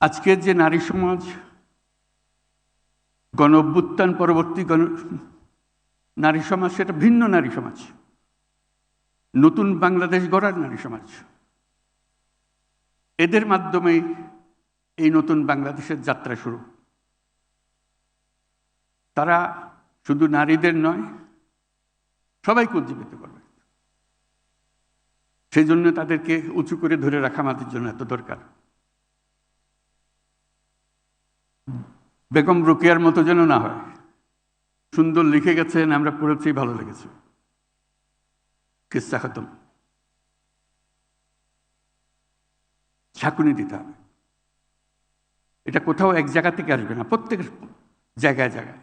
আজকের যে নারী সমাজ, গণ অভ্যুত্থান পরবর্তী নারী সমাজ, সেটা ভিন্ন নারী সমাজ, নতুন বাংলাদেশ গড়ার নারী সমাজ। এদের মাধ্যমেই এই নতুন বাংলাদেশের যাত্রা শুরু। তারা শুধু নারীদের নয়, সবাইকে উজ্জীবিত করবে। সেই জন্য তাদেরকে উঁচু করে ধরে রাখা আমাদের জন্য এত দরকার। বেগম রোকেয়ার মতো যেন না হয়, সুন্দর লিখে গেছেন, আমরা পড়েছি, ভালো লেগেছে, কিস্সা খতম। ঝাঁকুনি দিতে হবে। এটা কোথাও এক জায়গা থেকে আসবে না, প্রত্যেকের জায়গায় জায়গায়।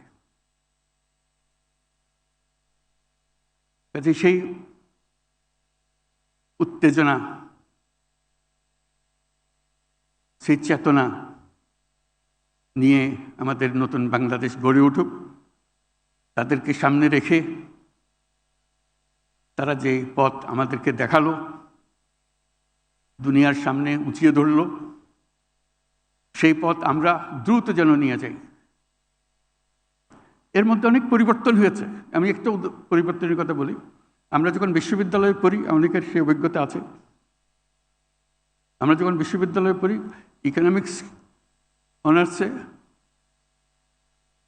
কাজে সেই উত্তেজনা, সেই চেতনা নিয়ে আমাদের নতুন বাংলাদেশ গড়ে উঠুক। তাদেরকে সামনে রেখে তারা যে পথ আমাদেরকে দেখালো, দুনিয়ার সামনে উঁচিয়ে ধরল, সেই পথ আমরা দ্রুত যেন নিয়ে যাই। এর মধ্যে অনেক পরিবর্তন হয়েছে। আমি একটা পরিবর্তনের কথা বলি। আমরা যখন বিশ্ববিদ্যালয়ে পড়ি, অনেকের সেই অভিজ্ঞতা আছে, আমরা যখন বিশ্ববিদ্যালয়ে পড়ি, ইকোনমিক্স অনার্সে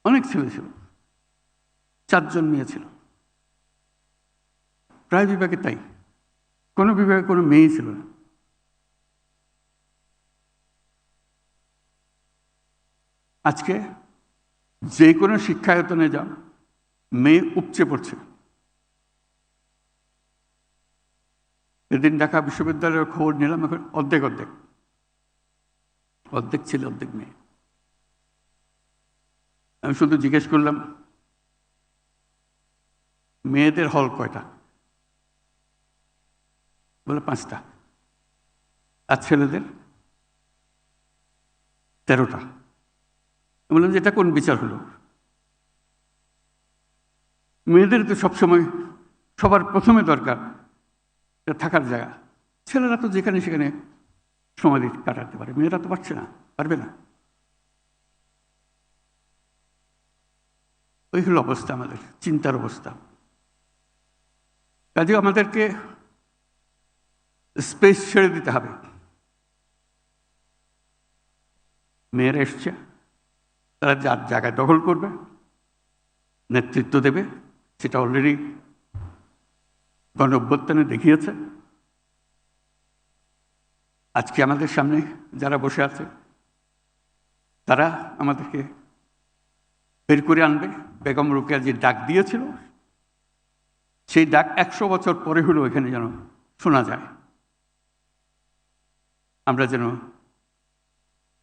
অনেক ছেলে ছিল, 4 জন মেয়ে ছিল। প্রায় বিভাগে তাই, কোনো বিভাগে কোনো মেয়েই ছিল না। আজকে যে কোনো শিক্ষায়তনে যাও, মেয়ে উপচে পড়ছে। এদিন ঢাকা বিশ্ববিদ্যালয়ের খবর নিলাম, এখন অর্ধেক অর্ধেক অর্ধেক ছিল, অর্ধেক মেয়ে। আমি শুধু জিজ্ঞেস করলাম, মেয়েদের হল কয়টা? বলে 5টা। আর ছেলেদের 13টা। বললাম যে এটা কোন বিচার হলো? মেয়েদের তো সবসময় সবার প্রথমে দরকার থাকার জায়গা। ছেলেরা তো যেখানে সেখানে সময় কাটাতে পারে, মেয়েরা তো পারছে না, পারবে না। ওই হলো অবস্থা, আমাদের চিন্তার অবস্থা। কাজে আমাদেরকে স্পেস ছেড়ে দিতে হবে। মেয়েরা এসছে, তারা যার জায়গায় দখল করবে, নেতৃত্ব দেবে, সেটা অলরেডি গণ অভ্যুত্থানে দেখিয়েছে। আজকে আমাদের সামনে যারা বসে আছে, তারা আমাদেরকে বের করে আনবে। বেগম রোকেয়া যে ডাক দিয়েছিল, সেই ডাক 100 বছর পরে হলেও এখানে যেন শোনা যায়। আমরা যেন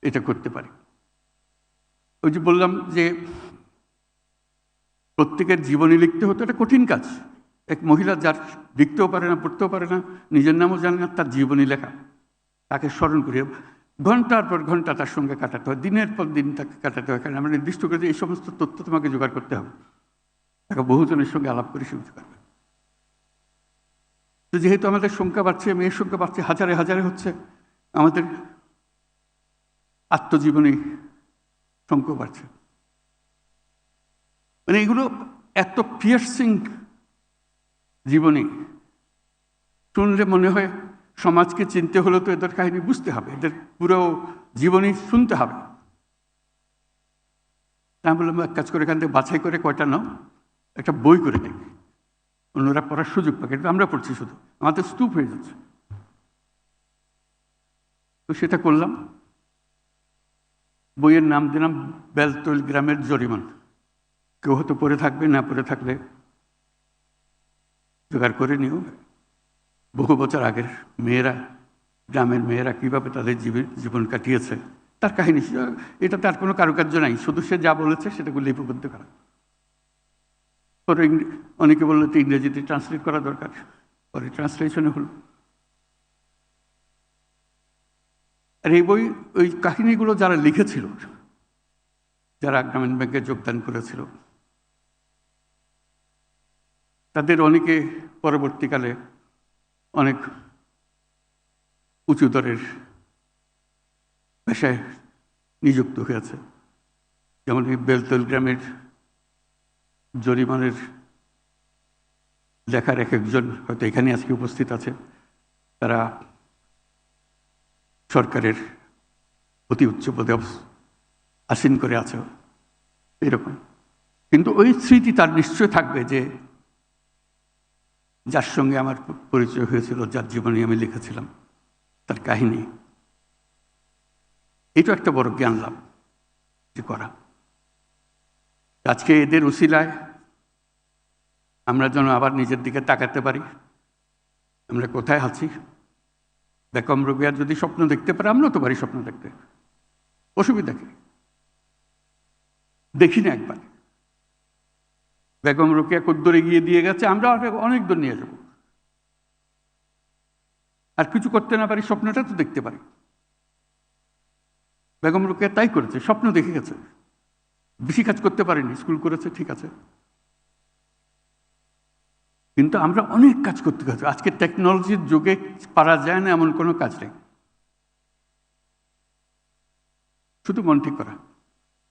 এটা করতে পারি। ওই যে বললাম যে প্রত্যেকের জীবনী লিখতে হতো, এটা কঠিন কাজ। এক মহিলা যার লিখতেও পারে না, পড়তেও পারে না, নিজের নামও জানে না, তার জীবনী লেখা, তাকে স্মরণ করে ঘন্টার পর ঘন্টা তার সঙ্গে কাটাতে হয়, দিনের পর দিন তাকে কাটাতে হয়। কারণ আমরা নির্দিষ্ট করে এই সমস্ত তথ্য তোমাকে জোগাড় করতে হবে। তাকে বহুজনের সঙ্গে আলাপ করে শুনতে পারবে। তো যেহেতু আমাদের সংখ্যা বাড়ছে, মেয়ের সংখ্যা বাড়ছে, হাজারে হাজারে হচ্ছে, আমাদের আত্মজীবনী সংখ্যা বাড়ছে। মানে এগুলো এত পিয়ার্সিং জীবনী, শুনলে মনে হয় সমাজকে চিনতে হলে তো এদের কাহিনী বুঝতে হবে, এদের পুরো জীবনী শুনতে হবে। আমি বললাম এক কাজ করে এখান থেকে বাছাই করে কয়টা নাও, একটা বই করে দেখ, অন্যরা পড়ার সুযোগ পায়। কিন্তু আমরা পড়ছি শুধু, আমাদের স্তূপ হয়ে যাচ্ছে। তো সেটা করলাম। বইয়ের নাম দিলাম বেলতল গ্রামের জরিমান। কেউ হয়তো পড়ে থাকবে, না পড়ে থাকলে জোগাড় করে নিও। বহু বছর আগের মেয়েরা, গ্রামের মেয়েরা কীভাবে তাদের জীবন কাটিয়েছে তার কাহিনী। এটা তার কোনো কারুকার্য নাই, শুধু সে যা বলেছে সেটাকে লিপিবদ্ধ করা। পরে অনেকে বললো তো ইংরেজিতে ট্রান্সলেট করা দরকার, পরে ট্রান্সলেশনে হলো। আর এই বই, ওই কাহিনীগুলো যারা লিখেছিল, যারা গ্রামীণ ব্যাংকে যোগদান করেছিল, তাদের অনেকে পরবর্তীকালে অনেক উঁচু দরের পেশায় নিযুক্ত হয়েছে। যেমন এই বেলতল গ্রামের জরিমানের লেখার এক একজন হয়তো এখানে আজকে উপস্থিত আছে, তারা সরকারের অতি উচ্চ পদে আসীন করে আছে এরকম। কিন্তু ওই স্মৃতি তার নিশ্চয় থাকবে যে যার সঙ্গে আমার পরিচয় হয়েছিল, যার জীবনে আমি লিখেছিলাম তার কাহিনী। এটা একটা বড় জ্ঞান লাভ যে করা। আজকে এদের উসিলায় আমরা যেন আবার নিজের দিকে তাকাতে পারি, আমরা কোথায় আছি। বেগম রোকেয়া যদি স্বপ্ন দেখতে পারে, আমরাও তো পারি স্বপ্ন দেখতে, অসুবিধা কি? দেখি না একবার বেগম রোকেয়া কদ্দুরে গিয়ে দিয়ে গেছে, আমরা অনেক দূর নিয়ে যাব। আর কিছু করতে না পারি, স্বপ্নটা তো দেখতে পারি। বেগম রোকেয়া তাই করেছে, স্বপ্ন দেখে গেছে। বেশি কাজ করতে পারিনি, স্কুল করেছে ঠিক আছে, কিন্তু আমরা অনেক কাজ করতে গেছি। আজকে টেকনোলজির যুগে পারা যায় না এমন কোনো কাজ নেই, শুধু মন ঠিক করা।